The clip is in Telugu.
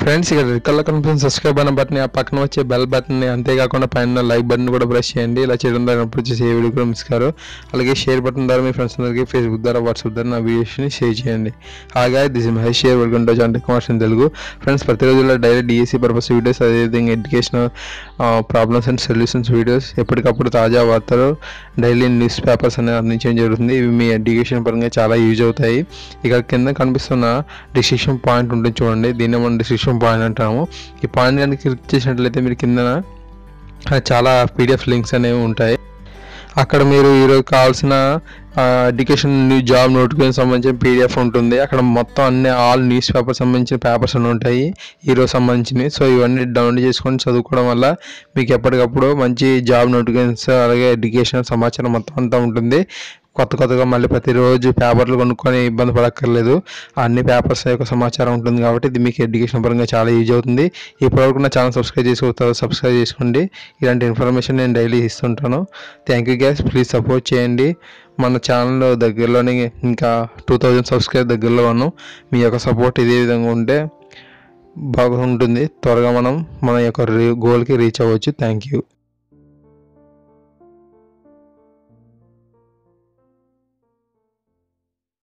ఫ్రెండ్స్, ఇక్కడ రెడ్ కలర్ కనిపిస్తున్న సబ్స్క్రైబ్ అనే బటన్, ఆ పక్కన వచ్చే బెల్ బటన్ని, అంతేకాకుండా పైన లైక్ బటన్ కూడా ప్రెస్ చేయండి. ఇలా చేయడం ద్వారా అప్పుడు వచ్చేసి ఏ వీడియో కూడా మిస్ కారు. అలాగే షేర్ బటన్ ద్వారా మీ ఫ్రెండ్స్ అందరికీ ఫేస్బుక్ ద్వారా, వాట్సాప్ ద్వారా నా వీడియోస్ని షేర్ చేయండి. హాయ్, దిస్ ఇస్ మహేష్ షేర్ welcome to John tech in Telugu. Friends, ప్రతిరోజు డైలీ డిఎస్సి పర్పస్ వీడియోస్, అదేవిధంగా educational problems and solutions videos, ఎప్పటికప్పుడు తాజా వార్తలు, డైలీ న్యూస్ పేపర్స్ అనేది అందించడం జరుగుతుంది. ఇవి మీ ఎడ్యుకేషన్ పరంగా చాలా యూజ్ అవుతాయి. ఇక్కడ కింద కనిపిస్తున్న డిస్క్రిప్షన్ పాయింట్ ఉంటుంది చూడండి, దీన్ని మనం డిస్క్రిప్షన్ పాయింట్ అంటాము. ఈ పాయింట్ కనుక క్లిక్ చేసినట్లయితే మీరు కింద చాలా పీడిఎఫ్ లింక్స్ అనేవి ఉంటాయి. అక్కడ మీరు ఈరోజు కావాల్సిన ఎడ్యుకేషన్ జాబ్ నోటిఫికేషన్ సంబంధించిన పీడిఎఫ్ ఉంటుంది. అక్కడ మొత్తం అన్ని ఆల్ న్యూస్ పేపర్ సంబంధించిన పేపర్స్ అన్నీ ఉంటాయి ఈరోజు సంబంధించినవి. సో ఇవన్నీ డౌన్లోడ్ చేసుకొని చదువుకోవడం వల్ల మీకు ఎప్పటికప్పుడు మంచి జాబ్ నోటిఫికేషన్స్, అలాగే ఎడ్యుకేషన్ సమాచారం మొత్తం అంతా ఉంటుంది. కొత్తగా మళ్ళీ ప్రతిరోజు పేపర్లు కొనుక్కొని ఇబ్బంది పడక్కర్లేదు. అన్ని పేపర్స్ యొక్క సమాచారం ఉంటుంది కాబట్టి ఇది మీకు ఎడ్యుకేషన్ పరంగా చాలా యూజ్ అవుతుంది. ఇప్పటివరకు నా ఛానల్ సబ్స్క్రైబ్ చేసుకోండి. ఇలాంటి ఇన్ఫర్మేషన్ నేను డైలీ ఇస్తుంటాను. Thank you guys, please support చేయండి. మన ఛానల్ దగ్గరలోనే ఇంకా 2000 సబ్స్క్రైబ్ దగ్గరలో ఉన్నాం. మీ యొక్క సపోర్ట్ ఇదే విధంగా ఉంటే బాగుంటుంది. త్వరగా మనం మన యొక్క గోల్కి రీచ్ అవ్వచ్చు. Thank you.